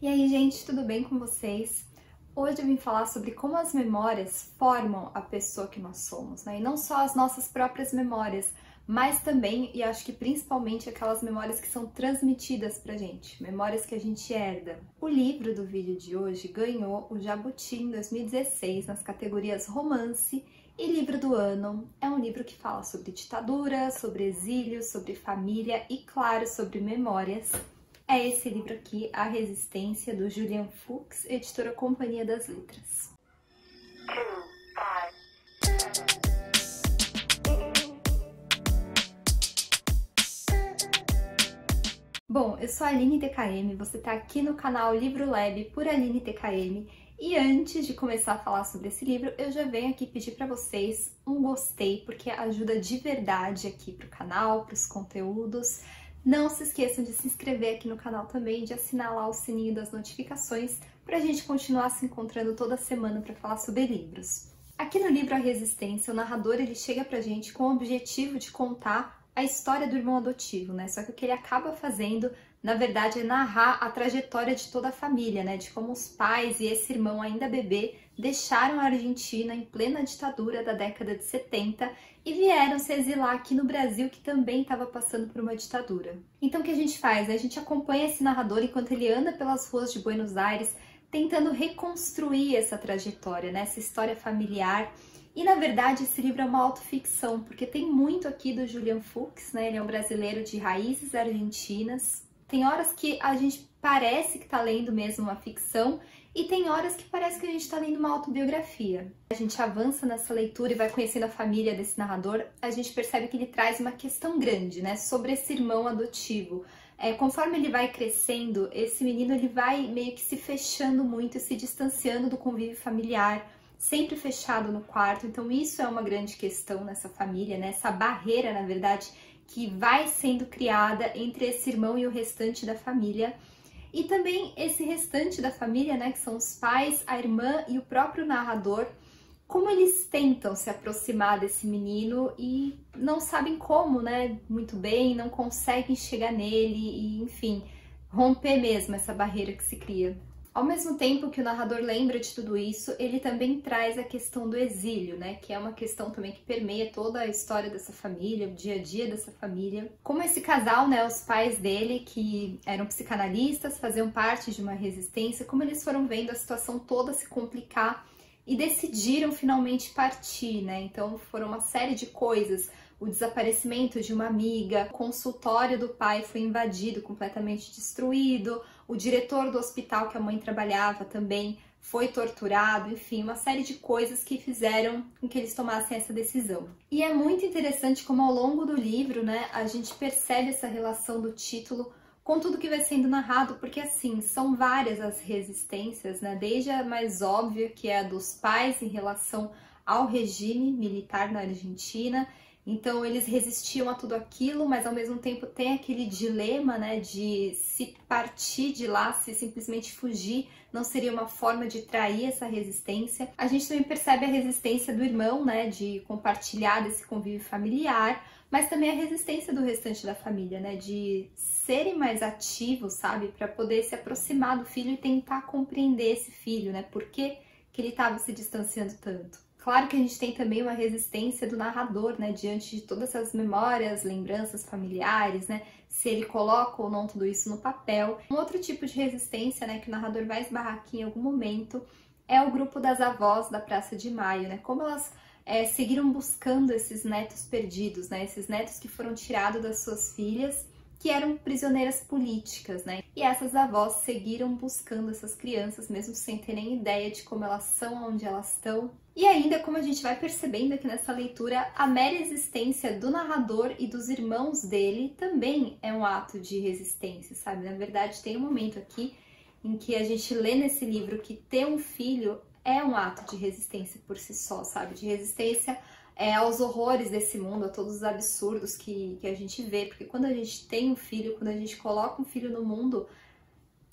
E aí, gente, tudo bem com vocês? Hoje eu vim falar sobre como as memórias formam a pessoa que nós somos, né? E não só as nossas próprias memórias, mas também, e acho que principalmente, aquelas memórias que são transmitidas pra gente, memórias que a gente herda. O livro do vídeo de hoje ganhou o Jabuti em 2016 nas categorias Romance e Livro do Ano. É um livro que fala sobre ditadura, sobre exílio, sobre família e, claro, sobre memórias. É esse livro aqui, A Resistência, do Julian Fuchs, editora Companhia das Letras. Bom, eu sou a Aline TKM, você está aqui no canal Livro Lab por Aline TKM. E antes de começar a falar sobre esse livro, eu já venho aqui pedir para vocês um gostei, porque ajuda de verdade aqui para o canal, para os conteúdos. Não se esqueçam de se inscrever aqui no canal também, de assinar lá o sininho das notificações para a gente continuar se encontrando toda semana para falar sobre livros. Aqui no livro A Resistência, o narrador ele chega pra gente com o objetivo de contar a história do irmão adotivo, né? Só que o que ele acaba fazendo, na verdade, é narrar a trajetória de toda a família, né? De como os pais e esse irmão ainda bebê deixaram a Argentina em plena ditadura da década de 70 e vieram se exilar aqui no Brasil, que também estava passando por uma ditadura. Então o que a gente faz? A gente acompanha esse narrador enquanto ele anda pelas ruas de Buenos Aires, tentando reconstruir essa trajetória, né? Essa história familiar. E, na verdade, esse livro é uma autoficção, porque tem muito aqui do Julian Fuchs, né? Ele é um brasileiro de raízes argentinas. Tem horas que a gente parece que está lendo mesmo uma ficção e tem horas que parece que a gente está lendo uma autobiografia. A gente avança nessa leitura e vai conhecendo a família desse narrador, a gente percebe que ele traz uma questão grande, né? Sobre esse irmão adotivo. Conforme ele vai crescendo, esse menino ele vai meio que se fechando muito e se distanciando do convívio familiar, sempre fechado no quarto. Então isso é uma grande questão nessa família, né? Essa barreira, na verdade, que vai sendo criada entre esse irmão e o restante da família. E também esse restante da família, né, que são os pais, a irmã e o próprio narrador, como eles tentam se aproximar desse menino e não sabem como, né, muito bem, não conseguem chegar nele e, enfim, romper mesmo essa barreira que se cria. Ao mesmo tempo que o narrador lembra de tudo isso, ele também traz a questão do exílio, né? Que é uma questão também que permeia toda a história dessa família, o dia a dia dessa família. Como esse casal, né? Os pais dele, que eram psicanalistas, faziam parte de uma resistência, como eles foram vendo a situação toda se complicar e decidiram finalmente partir, né? Então foram uma série de coisas. O desaparecimento de uma amiga, o consultório do pai foi invadido, completamente destruído, o diretor do hospital que a mãe trabalhava também foi torturado, enfim, uma série de coisas que fizeram com que eles tomassem essa decisão. E é muito interessante como ao longo do livro, né, a gente percebe essa relação do título com tudo que vai sendo narrado, porque assim, são várias as resistências, né, desde a mais óbvia, que é a dos pais em relação ao regime militar na Argentina. Então eles resistiam a tudo aquilo, mas ao mesmo tempo tem aquele dilema, né, de se partir de lá, se simplesmente fugir, não seria uma forma de trair essa resistência. A gente também percebe a resistência do irmão, né, de compartilhar desse convívio familiar, mas também a resistência do restante da família, né, de serem mais ativos, sabe, para poder se aproximar do filho e tentar compreender esse filho, né, por que ele estava se distanciando tanto. Claro que a gente tem também uma resistência do narrador, né, diante de todas essas memórias, lembranças familiares, né, se ele coloca ou não tudo isso no papel. Um outro tipo de resistência, né, que o narrador vai esbarrar aqui em algum momento é o grupo das avós da Praça de Maio, né, como elas seguiram buscando esses netos perdidos, né, esses netos que foram tirados das suas filhas, que eram prisioneiras políticas, né? E essas avós seguiram buscando essas crianças, mesmo sem ter nem ideia de como elas são, onde elas estão. E ainda, como a gente vai percebendo aqui nessa leitura, a mera existência do narrador e dos irmãos dele também é um ato de resistência, sabe? Na verdade, tem um momento aqui em que a gente lê nesse livro que ter um filho é um ato de resistência por si só, sabe? De resistência aos horrores desse mundo, a todos os absurdos que a gente vê, porque quando a gente tem um filho, quando a gente coloca um filho no mundo,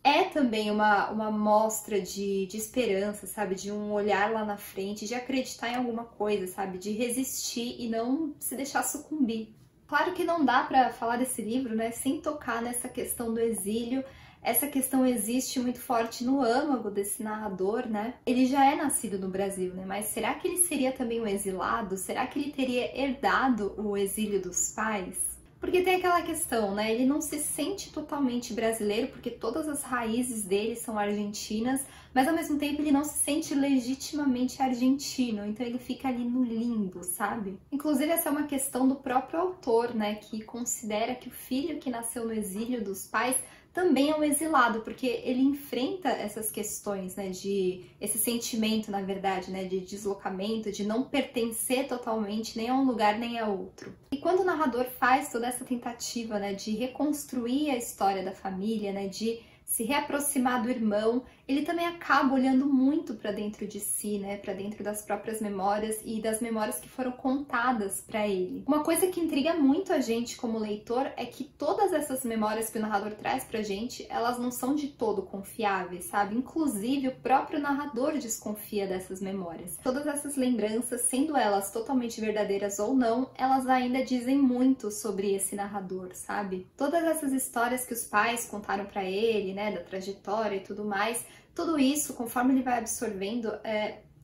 é também uma mostra de esperança, sabe, de um olhar lá na frente, de acreditar em alguma coisa, sabe, de resistir e não se deixar sucumbir. Claro que não dá pra falar desse livro, né, sem tocar nessa questão do exílio. essa questão existe muito forte no âmago desse narrador, né? Ele já é nascido no Brasil, né? Mas será que ele seria também um exilado? Será que ele teria herdado o exílio dos pais? Porque tem aquela questão, né? Ele não se sente totalmente brasileiro, porque todas as raízes dele são argentinas, mas ao mesmo tempo ele não se sente legitimamente argentino, então ele fica ali no limbo, sabe? Inclusive essa é uma questão do próprio autor, né? Que considera que o filho que nasceu no exílio dos pais também é um exilado, porque ele enfrenta essas questões, né, de esse sentimento, na verdade, né, de deslocamento, de não pertencer totalmente nem a um lugar nem a outro. E quando o narrador faz toda essa tentativa, né, de reconstruir a história da família, né, de se reaproximar do irmão, ele também acaba olhando muito para dentro de si, né, para dentro das próprias memórias e das memórias que foram contadas para ele. Uma coisa que intriga muito a gente como leitor é que todas essas memórias que o narrador traz pra gente, elas não são de todo confiáveis, sabe? Inclusive o próprio narrador desconfia dessas memórias. Todas essas lembranças, sendo elas totalmente verdadeiras ou não, elas ainda dizem muito sobre esse narrador, sabe? Todas essas histórias que os pais contaram para ele, né, da trajetória e tudo mais, tudo isso, conforme ele vai absorvendo,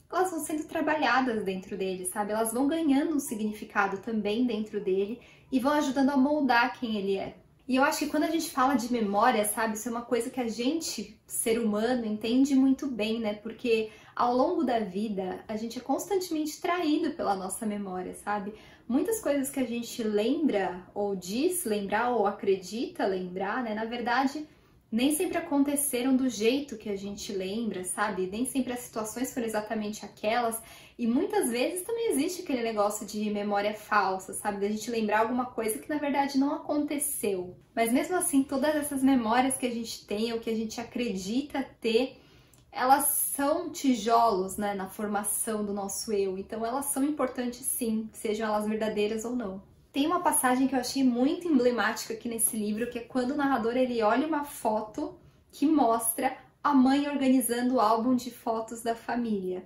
elas vão sendo trabalhadas dentro dele, sabe? Elas vão ganhando um significado também dentro dele e vão ajudando a moldar quem ele é. E eu acho que quando a gente fala de memória, sabe, isso é uma coisa que a gente, ser humano, entende muito bem, né? Porque ao longo da vida, a gente é constantemente traído pela nossa memória, sabe? Muitas coisas que a gente lembra, ou diz lembrar, ou acredita lembrar, né? Na verdade, nem sempre aconteceram do jeito que a gente lembra, sabe? Nem sempre as situações foram exatamente aquelas. E muitas vezes também existe aquele negócio de memória falsa, sabe? Da gente lembrar alguma coisa que na verdade não aconteceu. Mas mesmo assim, todas essas memórias que a gente tem, ou que a gente acredita ter, elas são tijolos, né, na formação do nosso eu. Então elas são importantes sim, sejam elas verdadeiras ou não. Tem uma passagem que eu achei muito emblemática aqui nesse livro, que é quando o narrador ele olha uma foto que mostra a mãe organizando o álbum de fotos da família.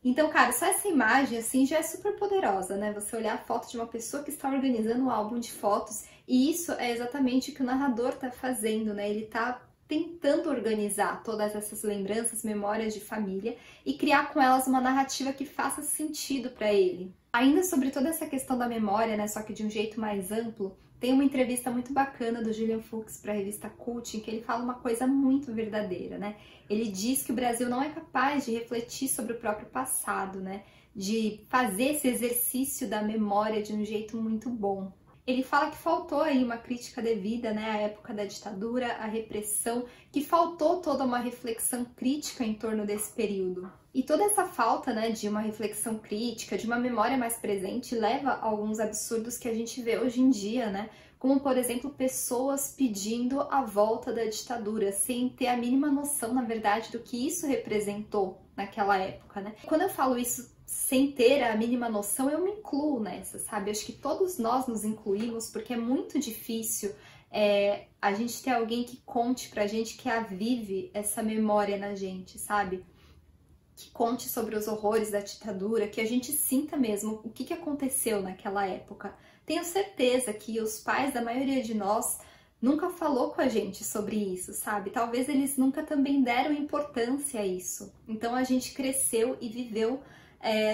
Então, cara, só essa imagem assim já é super poderosa, né? Você olhar a foto de uma pessoa que está organizando um álbum de fotos, e isso é exatamente o que o narrador está fazendo, né? Ele está tentando organizar todas essas lembranças, memórias de família e criar com elas uma narrativa que faça sentido para ele. Ainda sobre toda essa questão da memória, né, só que de um jeito mais amplo, tem uma entrevista muito bacana do Julian Fuchs para a revista Cult, em que ele fala uma coisa muito verdadeira, né? Ele diz que o Brasil não é capaz de refletir sobre o próprio passado, né? De fazer esse exercício da memória de um jeito muito bom. Ele fala que faltou aí uma crítica devida, né, à época da ditadura, à repressão, que faltou toda uma reflexão crítica em torno desse período. E toda essa falta, né, de uma reflexão crítica, de uma memória mais presente, leva a alguns absurdos que a gente vê hoje em dia, né? Como, por exemplo, pessoas pedindo a volta da ditadura, sem ter a mínima noção, na verdade, do que isso representou naquela época, né? Quando eu falo isso sem ter a mínima noção, eu me incluo nessa, sabe? Acho que todos nós nos incluímos, porque é muito difícil a gente ter alguém que conte pra gente, que avive essa memória na gente, sabe? Que conte sobre os horrores da ditadura, que a gente sinta mesmo o que aconteceu naquela época. Tenho certeza que os pais da maioria de nós nunca falou com a gente sobre isso, sabe? Talvez eles nunca também deram importância a isso. Então a gente cresceu e viveu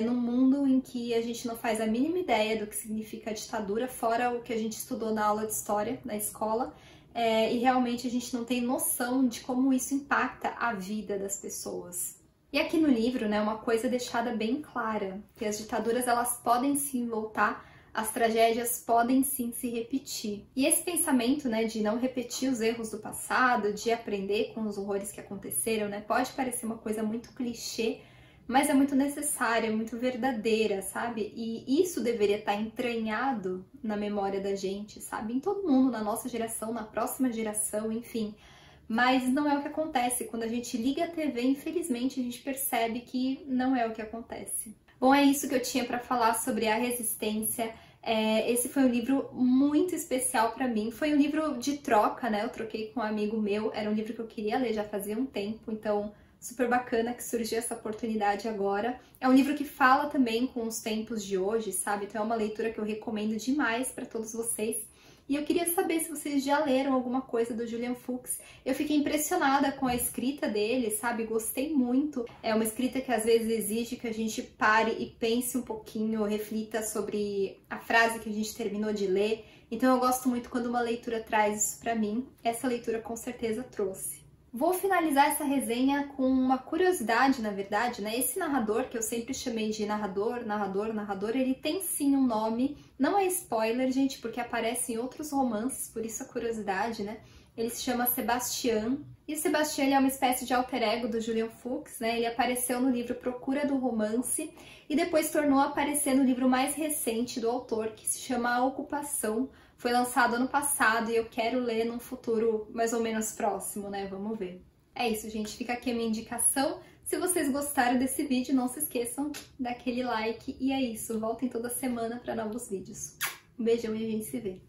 num mundo em que a gente não faz a mínima ideia do que significa a ditadura, fora o que a gente estudou na aula de história na escola, e realmente a gente não tem noção de como isso impacta a vida das pessoas. E aqui no livro, né, uma coisa deixada bem clara, que as ditaduras elas podem sim voltar, as tragédias podem sim se repetir. E esse pensamento, né, de não repetir os erros do passado, de aprender com os horrores que aconteceram, né, pode parecer uma coisa muito clichê, mas é muito necessária, é muito verdadeira, sabe? E isso deveria estar entranhado na memória da gente, sabe? Em todo mundo, na nossa geração, na próxima geração, enfim. Mas não é o que acontece. Quando a gente liga a TV, infelizmente, a gente percebe que não é o que acontece. Bom, é isso que eu tinha para falar sobre a resistência. Esse foi um livro muito especial para mim. Foi um livro de troca, né? Eu troquei com um amigo meu. Era um livro que eu queria ler já fazia um tempo, então super bacana que surgiu essa oportunidade agora. É um livro que fala também com os tempos de hoje, sabe? Então é uma leitura que eu recomendo demais para todos vocês. E eu queria saber se vocês já leram alguma coisa do Julian Fuchs. Eu fiquei impressionada com a escrita dele, sabe? Gostei muito. É uma escrita que às vezes exige que a gente pare e pense um pouquinho, reflita sobre a frase que a gente terminou de ler. Então eu gosto muito quando uma leitura traz isso pra mim. Essa leitura com certeza trouxe. Vou finalizar essa resenha com uma curiosidade, na verdade, né? Esse narrador, que eu sempre chamei de narrador, ele tem sim um nome. Não é spoiler, gente, porque aparece em outros romances, por isso a curiosidade, né? Ele se chama Sebastian. E o Sebastian ele é uma espécie de alter ego do Julian Fuchs, né? Ele apareceu no livro Procura do Romance e depois tornou a aparecer no livro mais recente do autor, que se chama A Ocupação. Foi lançado ano passado e eu quero ler num futuro mais ou menos próximo, né? Vamos ver. É isso, gente. Fica aqui a minha indicação. Se vocês gostaram desse vídeo, não se esqueçam daquele like. E é isso. Voltem toda semana para novos vídeos. Um beijão e a gente se vê.